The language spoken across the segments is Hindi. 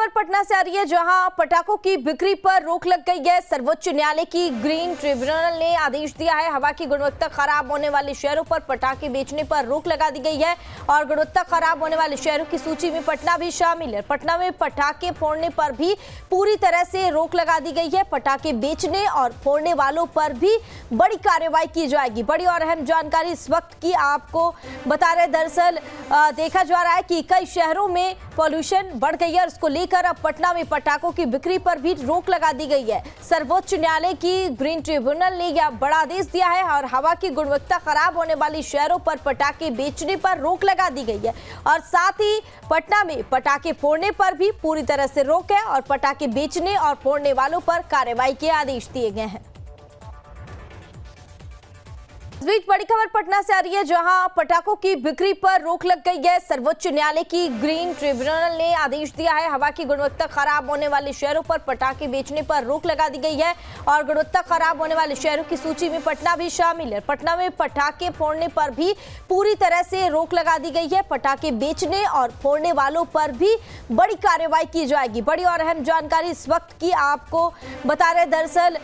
खबर पटना से आ रही है, जहां पटाखों की बिक्री पर रोक लग गई है। सर्वोच्च न्यायालय की ग्रीन ट्रिब्यूनल ने आदेश दिया है। हवा की गुणवत्ता खराब होने वाले शहरों पर पटाखे बेचने पर रोक लगा दी गई है और गुणवत्ता खराब होने वाले शहरों की सूची में पटना भी शामिल है। पटना में पटाखे फोड़ने पर भी पूरी तरह से रोक लगा दी गई है। पटाखे बेचने और फोड़ने वालों पर भी बड़ी कार्रवाई की जाएगी। बड़ी और अहम जानकारी इस वक्त की आपको बता रहे। दरअसल देखा जा रहा है कि कई शहरों में पॉल्यूशन बढ़ गई है, उसको लेकर अब पटना में पटाखों की बिक्री पर भी रोक लगा दी गई है। सर्वोच्च न्यायालय की ग्रीन ट्रिब्यूनल ने यह बड़ा आदेश दिया है और हवा की गुणवत्ता खराब होने वाली शहरों पर पटाखे बेचने पर रोक लगा दी गई है और साथ ही पटना में पटाखे फोड़ने पर भी पूरी तरह से रोक है और पटाखे बेचने और फोड़ने वालों पर कार्रवाई के आदेश दिए गए हैं। इस बीच बड़ी खबर पटना से आ रही है, जहां पटाखों की बिक्री पर रोक लग गई है। सर्वोच्च न्यायालय की ग्रीन ट्रिब्यूनल ने आदेश दिया है। हवा की गुणवत्ता खराब होने वाले शहरों पर पटाखे बेचने पर रोक लगा दी गई है और गुणवत्ता खराब होने वाले शहरों की सूची में पटना भी शामिल है। पटना में पटाखे फोड़ने पर भी पूरी तरह से रोक लगा दी गई है। पटाखे बेचने और फोड़ने वालों पर भी बड़ी कार्रवाई की जाएगी। बड़ी और अहम जानकारी इस वक्त की आपको बता रहे। दरअसल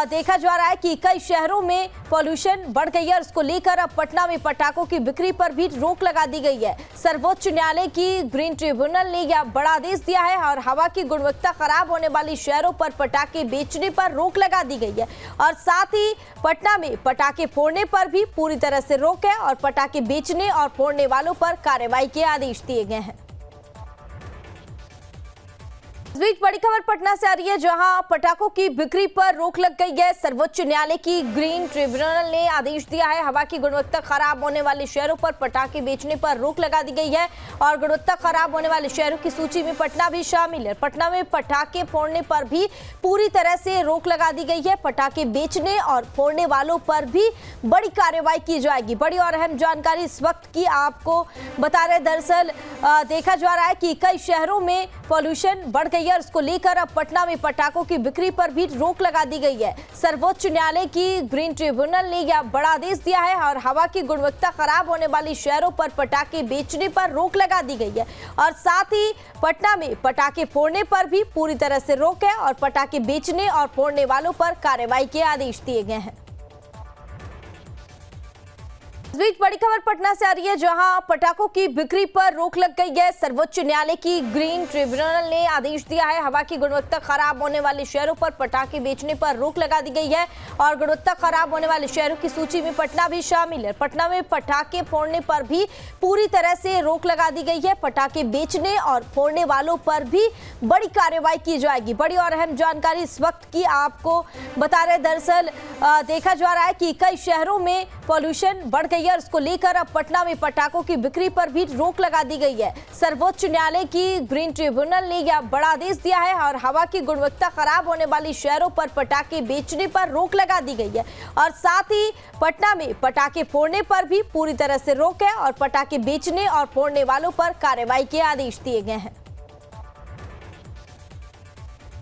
देखा जा रहा है कि कई शहरों में पॉल्यूशन बढ़ गई है, उसको लेकर अब पटना में पटाखों की बिक्री पर भी रोक लगा दी गई है। सर्वोच्च न्यायालय की ग्रीन ट्रिब्यूनल ने यह बड़ा आदेश दिया है और हवा की गुणवत्ता खराब होने वाली शहरों पर पटाखे बेचने पर रोक लगा दी गई है और साथ ही पटना में पटाखे फोड़ने पर भी पूरी तरह से रोक है और पटाखे बेचने और फोड़ने वालों पर कार्रवाई के आदेश दिए गए हैं। इस बीच बड़ी खबर पटना से आ रही है, जहां पटाखों की बिक्री पर रोक लग गई है। सर्वोच्च न्यायालय की ग्रीन ट्रिब्यूनल ने आदेश दिया है। हवा की गुणवत्ता खराब होने वाले शहरों पर पटाखे बेचने पर रोक लगा दी गई है और गुणवत्ता खराब होने वाले शहरों की सूची में पटना भी शामिल है। पटना में पटाखे फोड़ने पर भी पूरी तरह से रोक लगा दी गई है। पटाखे बेचने और फोड़ने वालों पर भी बड़ी कार्रवाई की जाएगी। बड़ी और अहम जानकारी इस वक्त की आपको बता रहे। दरअसल देखा जा रहा है कि कई शहरों में पॉल्यूशन बढ़ गई है, उसको लेकर अब पटना में पटाखों की बिक्री पर भी रोक लगा दी गई है। सर्वोच्च न्यायालय की ग्रीन ट्रिब्यूनल ने यह बड़ा आदेश दिया है और हवा की गुणवत्ता खराब होने वाली शहरों पर पटाखे बेचने पर रोक लगा दी गई है और साथ ही पटना में पटाखे फोड़ने पर भी पूरी तरह से रोक है और पटाखे बेचने और फोड़ने वालों पर कार्रवाई के आदेश दिए गए हैं। इस बीच बड़ी खबर पटना से आ रही है, जहां पटाखों की बिक्री पर रोक लग गई है। सर्वोच्च न्यायालय की ग्रीन ट्रिब्यूनल ने आदेश दिया है। हवा की गुणवत्ता खराब होने वाले शहरों पर पटाखे बेचने पर रोक लगा दी गई है और गुणवत्ता खराब होने वाले शहरों की सूची में पटना भी शामिल है। पटना में पटाखे फोड़ने पर भी पूरी तरह से रोक लगा दी गई है। पटाखे बेचने और फोड़ने वालों पर भी बड़ी कार्रवाई की जाएगी। बड़ी और अहम जानकारी इस वक्त की आपको बता रहे। दरअसल देखा जा रहा है कि कई शहरों में पॉल्यूशन बढ़ गई है, उसको लेकर अब पटना में पटाखों की बिक्री पर भी रोक लगा दी गई है। सर्वोच्च न्यायालय की ग्रीन ट्रिब्यूनल ने यह बड़ा आदेश दिया है और हवा की गुणवत्ता खराब होने वाली शहरों पर पटाखे बेचने पर रोक लगा दी गई है और साथ ही पटना में पटाखे फोड़ने पर भी पूरी तरह से रोक है और पटाखे बेचने और फोड़ने वालों पर कार्रवाई के आदेश दिए गए हैं।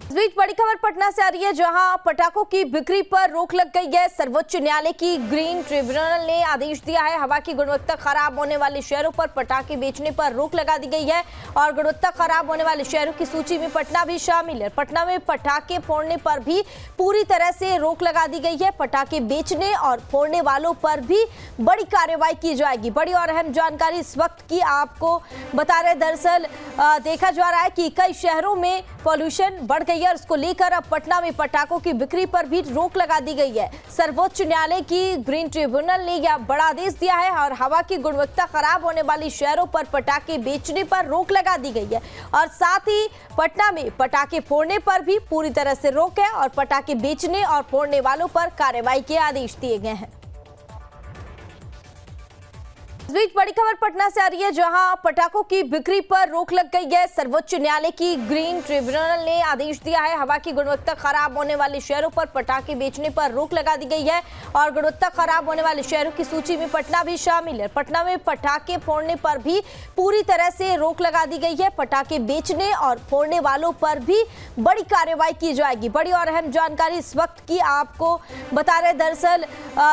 इस बीच बड़ी खबर पटना से आ रही है, जहां पटाखों की बिक्री पर रोक लग गई है। सर्वोच्च न्यायालय की ग्रीन ट्रिब्यूनल ने आदेश दिया है। हवा की गुणवत्ता खराब होने वाले शहरों पर पटाखे बेचने पर रोक लगा दी गई है और गुणवत्ता खराब होने वाले शहरों की सूची में पटना भी शामिल है। पटना में पटाखे फोड़ने पर भी पूरी तरह से रोक लगा दी गई है। पटाखे बेचने और फोड़ने वालों पर भी बड़ी कार्रवाई की जाएगी। बड़ी और अहम जानकारी इस वक्त की आपको बता रहे। दरअसल देखा जा रहा है कि कई शहरों में पॉल्यूशन बढ़ गई है, उसको लेकर अब पटना में पटाखों की बिक्री पर भी रोक लगा दी गई है। सर्वोच्च न्यायालय की ग्रीन ट्रिब्यूनल ने यह बड़ा आदेश दिया है और हवा की गुणवत्ता खराब होने वाली शहरों पर पटाखे बेचने पर रोक लगा दी गई है और साथ ही पटना में पटाखे फोड़ने पर भी पूरी तरह से रोक है और पटाखे बेचने और फोड़ने वालों पर कार्रवाई के आदेश दिए गए हैं। इस बीच बड़ी खबर पटना से आ रही है, जहां पटाखों की बिक्री पर रोक लग गई है। सर्वोच्च न्यायालय की ग्रीन ट्रिब्यूनल ने आदेश दिया है। हवा की गुणवत्ता खराब होने वाले शहरों पर पटाखे बेचने पर रोक लगा दी गई है और गुणवत्ता खराब होने वाले शहरों की सूची में पटना भी शामिल है। पटना में पटाखे फोड़ने पर भी पूरी तरह से रोक लगा दी गई है। पटाखे बेचने और फोड़ने वालों पर भी बड़ी कार्रवाई की जाएगी। बड़ी और अहम जानकारी इस वक्त की आपको बता रहे। दरअसल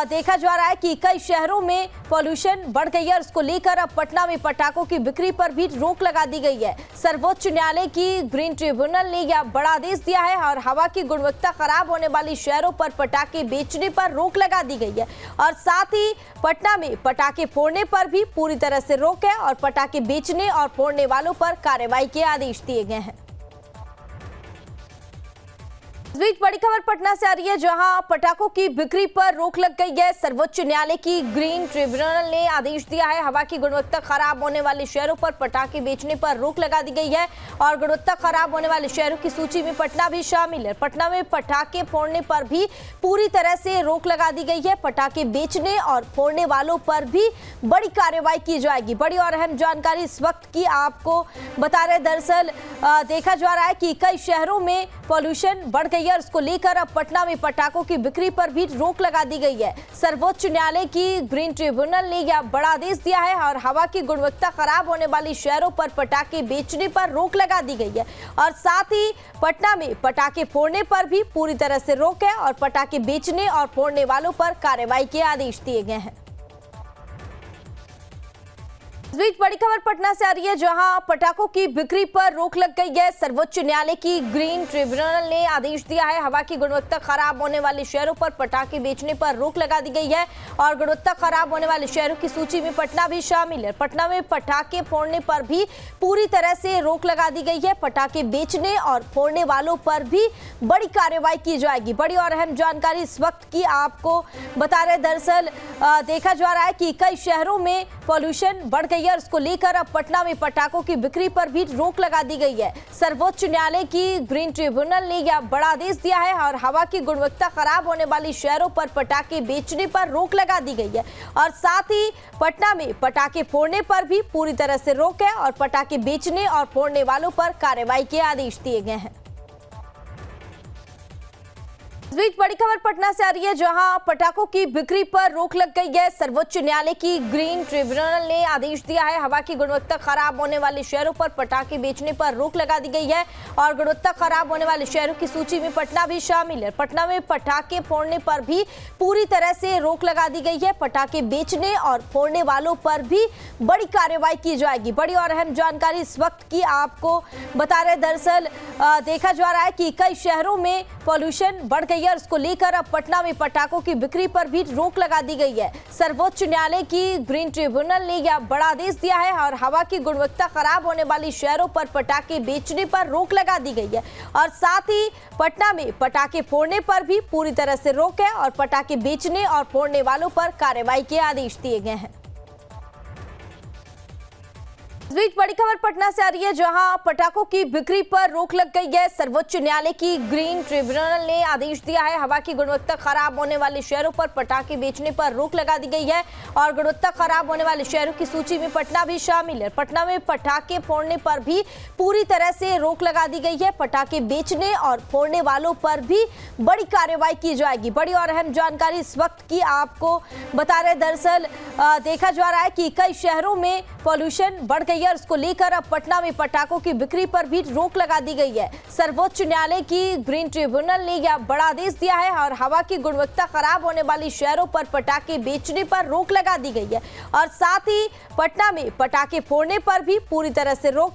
देखा जा रहा है कि कई शहरों में पॉल्यूशन बढ़ गई गई है। उसको लेकर अब पटना में पटाखों की बिक्री पर भी रोक लगा दी गई है। सर्वोच्च न्यायालय की ग्रीन ट्रिब्यूनल ने यह बड़ा आदेश दिया है और हवा की गुणवत्ता खराब होने वाली शहरों पर पटाखे बेचने पर रोक लगा दी गई है और साथ ही पटना में पटाखे फोड़ने पर भी पूरी तरह से रोक है और पटाखे बेचने और फोड़ने वालों पर कार्रवाई के आदेश दिए गए हैं। इस बीच बड़ी खबर पटना से आ रही है, जहां पटाखों की बिक्री पर रोक लग गई है। सर्वोच्च न्यायालय की ग्रीन ट्रिब्यूनल ने आदेश दिया है। हवा की गुणवत्ता खराब होने वाले शहरों पर पटाखे बेचने पर रोक लगा दी गई है और गुणवत्ता खराब होने वाले शहरों की सूची में पटना भी शामिल है। पटना में पटाखे फोड़ने पर भी पूरी तरह से रोक लगा दी गई है। पटाखे बेचने और फोड़ने वालों पर भी बड़ी कार्रवाई की जाएगी। बड़ी और अहम जानकारी इस वक्त की आपको बता रहे। दरअसल देखा जा रहा है कि कई शहरों में पॉल्यूशन बढ़ गई है। उसको लेकर अब पटना में पटाखों की बिक्री पर भी रोक लगा दी गई है। सर्वोच्च न्यायालय की ग्रीन ट्रिब्यूनल ने यह बड़ा आदेश दिया है और हवा की गुणवत्ता खराब होने वाली शहरों पर पटाखे बेचने पर रोक लगा दी गई है और साथ ही पटना में पटाखे फोड़ने पर भी पूरी तरह से रोक है और पटाखे बेचने और फोड़ने वालों पर कार्रवाई के आदेश दिए गए हैं। इस बीच बड़ी खबर पटना से आ रही है, जहां पटाखों की बिक्री पर रोक लग गई है। सर्वोच्च न्यायालय की ग्रीन ट्रिब्यूनल ने आदेश दिया है। हवा की गुणवत्ता खराब होने वाले शहरों पर पटाखे बेचने पर रोक लगा दी गई है और गुणवत्ता खराब होने वाले शहरों की सूची में पटना भी शामिल है। पटना में पटाखे फोड़ने पर भी पूरी तरह से रोक लगा दी गई है। पटाखे बेचने और फोड़ने वालों पर भी बड़ी कार्रवाई की जाएगी। बड़ी और अहम जानकारी इस वक्त की आपको बता रहे। दरअसल देखा जा रहा है कि कई शहरों में पॉल्यूशन बढ़ गई है। उसको लेकर अब पटना में पटाखों की बिक्री पर भी रोक लगा दी गई है। सर्वोच्च न्यायालय की ग्रीन ट्रिब्यूनल ने यह बड़ा आदेश दिया है और हवा की गुणवत्ता खराब होने वाली शहरों पर पटाखे बेचने पर रोक लगा दी गई है और साथ ही पटना में पटाखे फोड़ने पर भी पूरी तरह से रोक है और पटाखे बेचने और फोड़ने वालों पर कार्रवाई के आदेश दिए गए हैं। इस बीच बड़ी खबर पटना से आ रही है, जहां पटाखों की बिक्री पर रोक लग गई है। सर्वोच्च न्यायालय की ग्रीन ट्रिब्यूनल ने आदेश दिया है। हवा की गुणवत्ता खराब होने वाले शहरों पर पटाखे बेचने पर रोक लगा दी गई है और गुणवत्ता खराब होने वाले शहरों की सूची में पटना भी शामिल है। पटना में पटाखे फोड़ने पर भी पूरी तरह से रोक लगा दी गई है। पटाखे बेचने और फोड़ने वालों पर भी बड़ी कार्रवाई की जाएगी। बड़ी और अहम जानकारी इस वक्त की आपको बता रहे। दरअसल देखा जा रहा है कि कई शहरों में पॉल्यूशन बढ़ गई है। उसको लेकर अब पटना में पटाखों की बिक्री पर भी रोक लगा दी गई है। सर्वोच्च न्यायालय की ग्रीन ट्रिब्यूनल ने यह बड़ा आदेश दिया है और हवा की गुणवत्ता खराब होने वाली शहरों पर पटाखे बेचने पर रोक लगा दी गई है और साथ ही पटना में पटाखे फोड़ने पर भी पूरी तरह से रोक है और पटाखे बेचने और फोड़ने वालों पर कार्रवाई के आदेश दिए गए हैं। इस बीच बड़ी खबर पटना से आ रही है, जहां पटाखों की बिक्री पर रोक लग गई है। सर्वोच्च न्यायालय की ग्रीन ट्रिब्यूनल ने आदेश दिया है। हवा की गुणवत्ता खराब होने वाले शहरों पर पटाखे बेचने पर रोक लगा दी गई है और गुणवत्ता खराब होने वाले शहरों की सूची में पटना भी शामिल है। पटना में पटाखे फोड़ने पर भी पूरी तरह से रोक लगा दी गई है। पटाखे बेचने और फोड़ने वालों पर भी बड़ी कार्रवाई की जाएगी। बड़ी और अहम जानकारी इस वक्त की आपको बता रहे। दरअसल देखा जा रहा है कि कई शहरों में पॉल्यूशन बढ़ गई है। उसको लेकर अब पटना में पटाखों की बिक्री पर भी रोक लगा दी गई है। सर्वोच्च न्यायालय की ग्रीन ट्रिब्यूनल ने यह बड़ा आदेश दिया है और हवा की गुणवत्ता खराब होने वाली शहरों पर पटाखे बेचने पर रोक लगा दी गई है और साथ ही पटना में पटाखे फोड़ने पर भी पूरी तरह से रोक